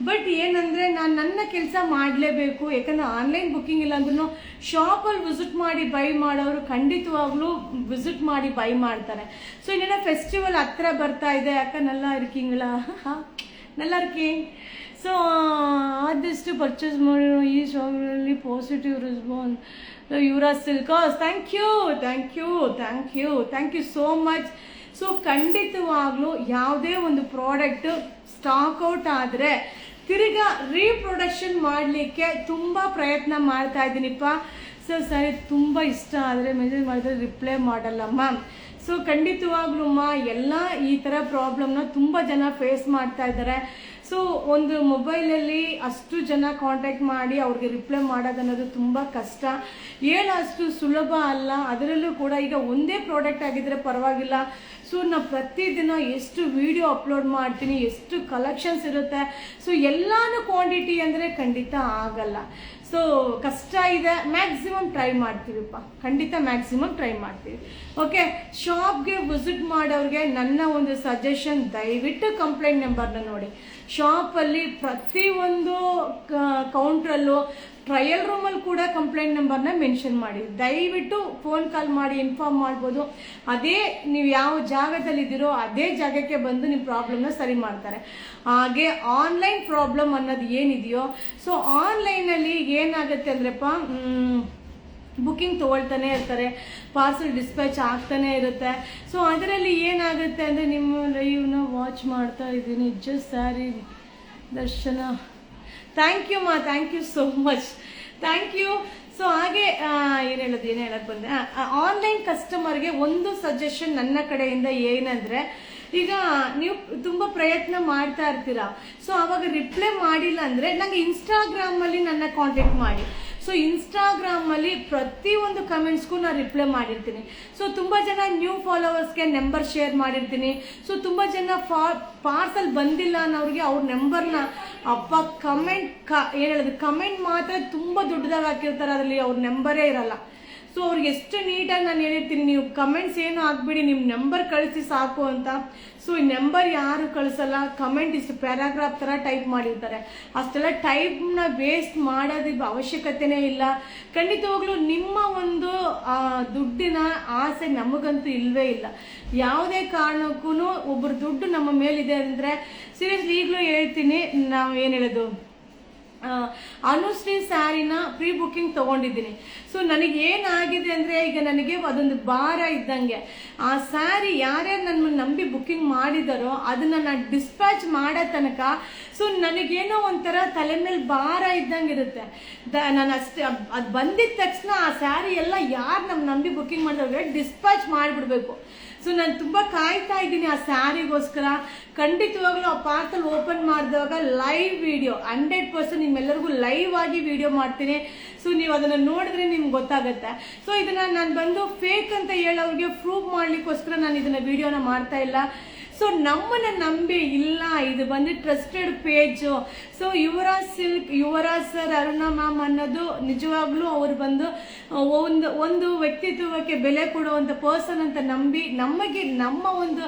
ಬಟ್ ಏನಂದರೆ ನಾನು ನನ್ನ ಕೆಲಸ ಮಾಡಲೇಬೇಕು, ಯಾಕಂದರೆ ಆನ್ಲೈನ್ ಬುಕ್ಕಿಂಗ್ ಇಲ್ಲ ಅಂದ್ರೂ ಶಾಪಲ್ಲಿ ವಿಸಿಟ್ ಮಾಡಿ ಬೈ ಮಾಡೋರು ಖಂಡಿತವಾಗ್ಲೂ ವಿಸಿಟ್ ಮಾಡಿ ಬೈ ಮಾಡ್ತಾರೆ. ಸೊ ಇನ್ನೇನೋ ಫೆಸ್ಟಿವಲ್ ಹತ್ರ ಬರ್ತಾ ಇದೆ, ಯಾಕೆ நல்லா இருக்கீங்களா? நல்லா இருக்கேன். ಸೊ ಆದಷ್ಟು ಪರ್ಚೇಸ್ ಮಾಡಿ ಈ ಶಾಪ್ನಲ್ಲಿ positive response. Yuvraj silks, thank you so much. So ಖಂಡಿತವಾಗ್ಲೂ ಯಾವುದೇ ಒಂದು ಪ್ರಾಡಕ್ಟ್ ಸ್ಟಾಕ್ ಔಟ್ ಆದರೆ ತಿರ್ಗಾ ರೀಪ್ರೊಡಕ್ಷನ್ ಮಾಡಲಿಕ್ಕೆ ತುಂಬ ಪ್ರಯತ್ನ ಮಾಡ್ತಾ ಇದ್ದೀನಿಪ್ಪ. ಸೊ ಸರಿ, ತುಂಬ ಇಷ್ಟ ಆದರೆ ಮೆಸೇಜ್ ಮಾಡಿದ್ರೆ ರಿಪ್ಲೈ ಮಾಡಲ್ಲ ಮ್ಯಾಮ್. ಸೊ ಖಂಡಿತವಾಗ್ಲೂ ಎಲ್ಲ ಈ ಥರ ಪ್ರಾಬ್ಲಮ್ನ ತುಂಬ ಜನ ಫೇಸ್ ಮಾಡ್ತಾ ಇದ್ದಾರೆ. ಸೊ ಒಂದು ಮೊಬೈಲಲ್ಲಿ ಅಷ್ಟು ಜನ ಕಾಂಟ್ಯಾಕ್ಟ್ ಮಾಡಿ ಅವ್ರಿಗೆ ರಿಪ್ಲೈ ಮಾಡೋದನ್ನೋದು ತುಂಬ ಕಷ್ಟ, ಅಷ್ಟು ಸುಲಭ ಅಲ್ಲ. ಅದರಲ್ಲೂ ಕೂಡ ಈಗ ಒಂದೇ ಪ್ರಾಡಕ್ಟ್ ಆಗಿದ್ರೆ ಪರವಾಗಿಲ್ಲ. ಸೊ ನಾನು ಪ್ರತಿದಿನ ಎಷ್ಟು ವಿಡಿಯೋ ಅಪ್ಲೋಡ್ ಮಾಡ್ತೀನಿ, ಎಷ್ಟು ಕಲೆಕ್ಷನ್ಸ್ ಇರುತ್ತೆ. ಸೊ ಎಲ್ಲಾನು ಕ್ವಾಂಟಿಟಿ ಅಂದರೆ ಖಂಡಿತ ಆಗಲ್ಲ. ಸೊ ಕಷ್ಟ ಇದೆ. ಮ್ಯಾಕ್ಸಿಮಮ್ ಟ್ರೈ ಮಾಡ್ತೀವಿಪ್ಪ, ಖಂಡಿತ ಮ್ಯಾಕ್ಸಿಮಮ್ ಟ್ರೈ ಮಾಡ್ತೀವಿ. ಓಕೆ, ಶಾಪ್ಗೆ ವಿಸಿಟ್ ಮಾಡೋರಿಗೆ ನನ್ನ ಒಂದು ಸಜೆಷನ್, ದಯವಿಟ್ಟು ಕಂಪ್ಲೇಂಟ್ ನಂಬರ್ನ ನೋಡಿ. ಶಾಪಲ್ಲಿ ಪ್ರತಿಯೊಂದು ಕೌಂಟ್ರಲ್ಲೂ ಟ್ರಯಲ್ ರೂಮಲ್ಲಿ ಕೂಡ ಕಂಪ್ಲೇಂಟ್ ನಂಬರ್ನ ಮೆನ್ಷನ್ ಮಾಡಿ. ದಯವಿಟ್ಟು ಫೋನ್ ಕಾಲ್ ಮಾಡಿ ಇನ್ಫಾರ್ಮ್ ಮಾಡ್ಬೋದು. ಅದೇ ನೀವು ಯಾವ ಜಾಗದಲ್ಲಿದ್ದೀರೋ ಅದೇ ಜಾಗಕ್ಕೆ ಬಂದು ನಿಮ್ಮ ಪ್ರಾಬ್ಲಮ್ನ ಸರಿ ಮಾಡ್ತಾರೆ. ಹಾಗೆ ಆನ್ಲೈನ್ ಪ್ರಾಬ್ಲಮ್ ಅನ್ನೋದು ಏನಿದೆಯೋ, ಸೊ ಆನ್ಲೈನಲ್ಲಿ ಏನಾಗುತ್ತೆ ಅಂದ್ರಪ್ಪ, ಬುಕ್ಕಿಂಗ್ ತೊಗೊಳ್ತಾನೆ ಇರ್ತಾರೆ, ಪಾರ್ಸಲ್ ಡಿಸ್ಪ್ಯಾಚ್ ಆಗ್ತಾನೆ ಇರುತ್ತೆ. ಸೊ ಅದರಲ್ಲಿ ಏನಾಗುತ್ತೆ ಅಂದರೆ ನಿಮ್ಮ ಲೈವ್ನ ವಾಚ್ ಮಾಡ್ತಾ ಇದ್ದೀನಿ. ಜಸ್ಟ್ ಸ್ಯಾರಿ ದರ್ಶನ, ಥ್ಯಾಂಕ್ ಯು ಮಾ, thank you so much, thank you. So ಹಾಗೆ ಏನು ಹೇಳಕ್ಕೆ ಬಂದೆ, ಆನ್ಲೈನ್ ಕಸ್ಟಮರ್ಗೆ ಒಂದು ಸಜೆಷನ್ ನನ್ನ ಕಡೆಯಿಂದ ಏನಂದರೆ, ಈಗ ನೀವು ತುಂಬ ಪ್ರಯತ್ನ ಮಾಡ್ತಾ ಇರ್ತೀರಾ, ಸೊ ಅವಾಗ ರಿಪ್ಲೈ ಮಾಡಿಲ್ಲ ಅಂದರೆ ನನಗೆ ಇನ್ಸ್ಟಾಗ್ರಾಮಲ್ಲಿ ನನ್ನ ಕಾಂಟ್ಯಾಕ್ಟ್ ಮಾಡಿ. ಸೊ ಇನ್ಸ್ಟಾಗ್ರಾಮಲ್ಲಿ ಪ್ರತಿಯೊಂದು ಕಮೆಂಟ್ಸ್ಗೂ ನಾನು ರಿಪ್ಲೈ ಮಾಡಿರ್ತೀನಿ. ಸೊ ತುಂಬ ಜನ ನ್ಯೂ ಫಾಲೋವರ್ಸ್ಗೆ ನಂಬರ್ ಶೇರ್ ಮಾಡಿರ್ತೀನಿ. ಸೊ ತುಂಬ ಜನ ಪಾರ್ಸಲ್ ಬಂದಿಲ್ಲ ಅನ್ನೋರಿಗೆ ಅವ್ರ ನಂಬರ್ನ ಅಪ್ಪ ಕಮೆಂಟ್ ಮಾತ್ರ ತುಂಬ ದೊಡ್ಡದಾಗಿ ಹಾಕಿರ್ತಾರೆ, ಅದರಲ್ಲಿ ಅವ್ರ ನಂಬರೇ ಇರಲ್ಲ. ಸೊ ಅವ್ರಿಗೆ ಎಷ್ಟು ನೀಟಾಗಿ ನಾನು ಹೇಳಿರ್ತೀನಿ, ನೀವು ಕಮೆಂಟ್ಸ್ ಏನು ಹಾಕ್ಬಿಡಿ, ನಿಮ್ಮ ನಂಬರ್ ಕಳಿಸಿ ಸಾಕು ಅಂತ. ಸೊ ಈ ನಂಬರ್ ಯಾರು ಕಳಿಸಲ್ಲ, ಕಮೆಂಟ್ ಇಷ್ಟು ಪ್ಯಾರಾಗ್ರಾಫ್ ಥರ ಟೈಪ್ ಮಾಡಿರ್ತಾರೆ. ಅಷ್ಟೆಲ್ಲ ಟೈಪ್ನ ವೇಸ್ಟ್ ಮಾಡೋದಕ್ಕೆ ಅವಶ್ಯಕತೆನೇ ಇಲ್ಲ. ಖಂಡಿತವಾಗ್ಲೂ ನಿಮ್ಮ ಒಂದು ದುಡ್ಡಿನ ಆಸೆ ನಮಗಂತೂ ಇಲ್ಲವೇ ಇಲ್ಲ. ಯಾವುದೇ ಕಾರಣಕ್ಕೂ ಒಬ್ಬರ ದುಡ್ಡು ನಮ್ಮ ಮೇಲಿದೆ ಅಂದರೆ ಸೀರಿಯಸ್ಲಿ ಈಗಲೂ ಹೇಳ್ತೀನಿ, ನಾವು ಏನು ಹೇಳೋದು, ಅನುಶ್ರೀ ಸ್ಯಾರಿನ ಪ್ರೀ ಬುಕ್ಕಿಂಗ್ ತೊಗೊಂಡಿದ್ದೀನಿ. ಸೊ ನನಗೇನಾಗಿದೆ ಅಂದರೆ, ಈಗ ನನಗೆ ಅದೊಂದು ಭಾರ ಇದ್ದಂಗೆ. ಆ ಸ್ಯಾರಿ ಯಾರ್ಯಾರು ನನ್ನ ನಂಬಿ ಬುಕ್ಕಿಂಗ್ ಮಾಡಿದಾರೋ ಅದನ್ನು ನಾನು ಡಿಸ್ಪ್ಯಾಚ್ ಮಾಡೋ ತನಕ ಸೊ ನನಗೇನೋ ಒಂಥರ ತಲೆ ಮೇಲೆ ಭಾರ ಇದ್ದಂಗೆ ಇರುತ್ತೆ. ನಾನು ಅದು ಬಂದಿದ್ದ ತಕ್ಷಣ ಆ ಸ್ಯಾರಿ ಎಲ್ಲ ಯಾರು ನಮ್ಮ ನಂಬಿ ಬುಕ್ಕಿಂಗ್ ಮಾಡಿದವ್ರಿಗೆ ಡಿಸ್ಪ್ಯಾಚ್ ಮಾಡಿಬಿಡ್ಬೇಕು. ಸೊ ನಾನು ತುಂಬ ಕಾಯ್ತಾ ಇದ್ದೀನಿ ಆ ಸ್ಯಾರಿಗೋಸ್ಕರ. ಖಂಡಿತವಾಗ್ಲೂ ಆ ಪಾರ್ಸಲ್ ಓಪನ್ ಮಾಡಿದಾಗ ಲೈವ್ ವಿಡಿಯೋ 100% ನಿಮ್ಮೆಲ್ಲರಿಗೂ ಲೈವ್ ಆಗಿ ವಿಡಿಯೋ ಮಾಡ್ತೀನಿ. ಸೊ ನೀವು ಅದನ್ನು ನೋಡಿದ್ರೆ ನಿಮ್ಗೆ ಗೊತ್ತಾಗುತ್ತೆ. ಸೊ ಇದನ್ನು ನಾನು ಬಂದು ಫೇಕ್ ಅಂತ ಹೇಳೋರಿಗೆ ಪ್ರೂವ್ ಮಾಡಲಿಕ್ಕೋಸ್ಕರ ನಾನು ಇದನ್ನು ವಿಡಿಯೋನ ಮಾಡ್ತಾ ಇಲ್ಲ. ಸೊ ನಮ್ಮನ್ನ ನಂಬಿ, ಇಲ್ಲ ಇದು ಬಂದು trusted page. So Yuvraj silk, Yuvraj sir, Aruna ma'am ಅನ್ನೋದು ನಿಜವಾಗ್ಲೂ ಅವ್ರು ಬಂದು ಒಂದು ವ್ಯಕ್ತಿತ್ವಕ್ಕೆ ಬೆಲೆ ಕೊಡುವಂಥ ಪರ್ಸನ್ ಅಂತ ನಂಬಿ ನಮಗೆ ನಮ್ಮ ಒಂದು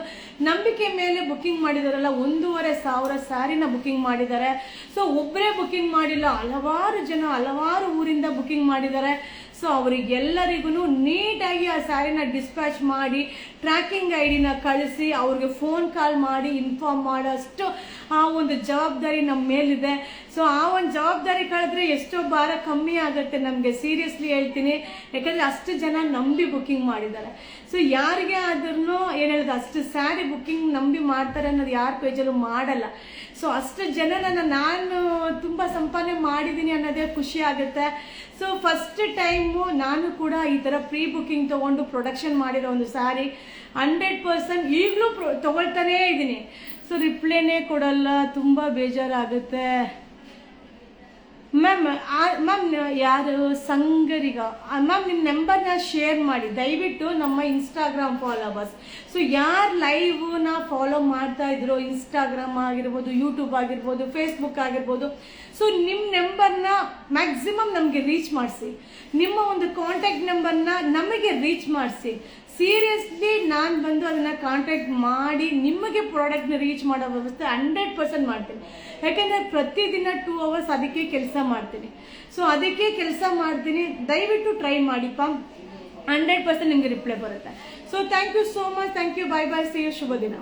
ನಂಬಿಕೆ ಮೇಲೆ ಬುಕ್ಕಿಂಗ್ ಮಾಡಿದಾರಲ್ಲ. 1,500 ಸ್ಯಾರಿನ ಬುಕ್ಕಿಂಗ್ ಮಾಡಿದ್ದಾರೆ. ಸೊ ಒಬ್ಬರೇ ಬುಕ್ಕಿಂಗ್ ಮಾಡಿಲ್ಲ, ಹಲವಾರು ಜನ ಹಲವಾರು ಊರಿಂದ ಬುಕ್ಕಿಂಗ್ ಮಾಡಿದ್ದಾರೆ. ಸೊ ಅವರಿಗೆಲ್ಲರಿಗೂ ನೀಟಾಗಿ ಆ ಸ್ಯಾರಿನ ಡಿಸ್ಪ್ಯಾಚ್ ಮಾಡಿ ಟ್ರ್ಯಾಕಿಂಗ್ ಐಡಿನ ಕಳಿಸಿ ಅವ್ರಿಗೆ ಫೋನ್ ಕಾಲ್ ಮಾಡಿ ಇನ್ಫಾರ್ಮ್ ಮಾಡೋಷ್ಟು ಆ ಒಂದು ಜವಾಬ್ದಾರಿ ನಮ್ಮ ಮೇಲಿದೆ. ಸೊ ಆ ಒಂದು ಜವಾಬ್ದಾರಿ ಕಳೆದ್ರೆ ಎಷ್ಟೋ ಭಾರ ಕಮ್ಮಿ ಆಗುತ್ತೆ ನಮಗೆ, ಸೀರಿಯಸ್ಲಿ ಹೇಳ್ತೀನಿ. ಯಾಕಂದರೆ ಅಷ್ಟು ಜನ ನಂಬಿ ಬುಕ್ಕಿಂಗ್ ಮಾಡಿದ್ದಾರೆ. ಸೊ ಯಾರಿಗೆ ಆದ್ರೂ ಏನು ಹೇಳಿದೆ, ಅಷ್ಟು ಸ್ಯಾರಿ ಬುಕ್ಕಿಂಗ್ ನಂಬಿ ಮಾಡ್ತಾರೆ ಅನ್ನೋದು ಯಾರ ಪೇಜಲ್ಲೂ ಮಾಡಲ್ಲ. ಸೊ ಅಷ್ಟು ಜನರನ್ನು ನಾನು ತುಂಬ ಸಂಪಾದನೆ ಮಾಡಿದ್ದೀನಿ ಅನ್ನೋದೇ ಖುಷಿ ಆಗುತ್ತೆ. ಸೊ ಫಸ್ಟ್ ಟೈಮು ನಾನು ಕೂಡ ಈ ಥರ ಪ್ರೀ ಬುಕ್ಕಿಂಗ್ ತೊಗೊಂಡು ಪ್ರೊಡಕ್ಷನ್ ಮಾಡಿರೋ ಒಂದು ಸ್ಯಾರಿ 100% ಈಗಲೂ ತೊಗೊಳ್ತಾನೇ ಇದ್ದೀನಿ. ಸೊ ರಿಪ್ಲೈನೇ ಕೊಡಲ್ಲ, ತುಂಬ ಬೇಜಾರಾಗುತ್ತೆ. ಮ್ಯಾಮ್ ಯಾರು ಸಂಗರಿಗ ಮ್ಯಾಮ್, ನಿಮ್ಮ ನಂಬರ್ನ ಶೇರ್ ಮಾಡಿ ದಯವಿಟ್ಟು ನಮ್ಮ ಇನ್ಸ್ಟಾಗ್ರಾಮ್ ಫಾಲೋವರ್ಸ್. ಸೊ ಯಾರು ಲೈವ್ನ ಫಾಲೋ ಮಾಡ್ತಾ ಇದ್ರು, ಇನ್ಸ್ಟಾಗ್ರಾಮ್ ಆಗಿರ್ಬೋದು, ಯೂಟ್ಯೂಬ್ ಆಗಿರ್ಬೋದು, ಫೇಸ್ಬುಕ್ ಆಗಿರ್ಬೋದು, ಸೊ ನಿಮ್ಮ ನಂಬರ್ನ ಮ್ಯಾಕ್ಸಿಮಮ್ ನಮಗೆ ರೀಚ್ ಮಾಡಿಸಿ. ನಿಮ್ಮ ಒಂದು ಕಾಂಟ್ಯಾಕ್ಟ್ ನಂಬರ್ನ ನಮಗೆ ರೀಚ್ ಮಾಡಿಸಿ. ಸೀರಿಯಸ್ಲಿ ನಾನು ಬಂದು ಅದನ್ನು ಕಾಂಟ್ಯಾಕ್ಟ್ ಮಾಡಿ ನಿಮಗೆ ಪ್ರಾಡಕ್ಟ್ನ ರೀಚ್ ಮಾಡೋ ವ್ಯವಸ್ಥೆ 100% ಮಾಡ್ತೀನಿ. ಯಾಕೆಂದರೆ ಪ್ರತಿದಿನ 2 hours ಅದಕ್ಕೆ ಕೆಲಸ ಮಾಡ್ತೀನಿ. ಸೊ ಅದಕ್ಕೆ ಕೆಲಸ ಮಾಡ್ತೀನಿ, ದಯವಿಟ್ಟು ಟ್ರೈ ಮಾಡಿಪ್ಪ, 100% ನಿಮಗೆ ರಿಪ್ಲೈ ಬರುತ್ತೆ. So thank you so much, thank you, bye bye, see you, ಶುಭ ದಿನ.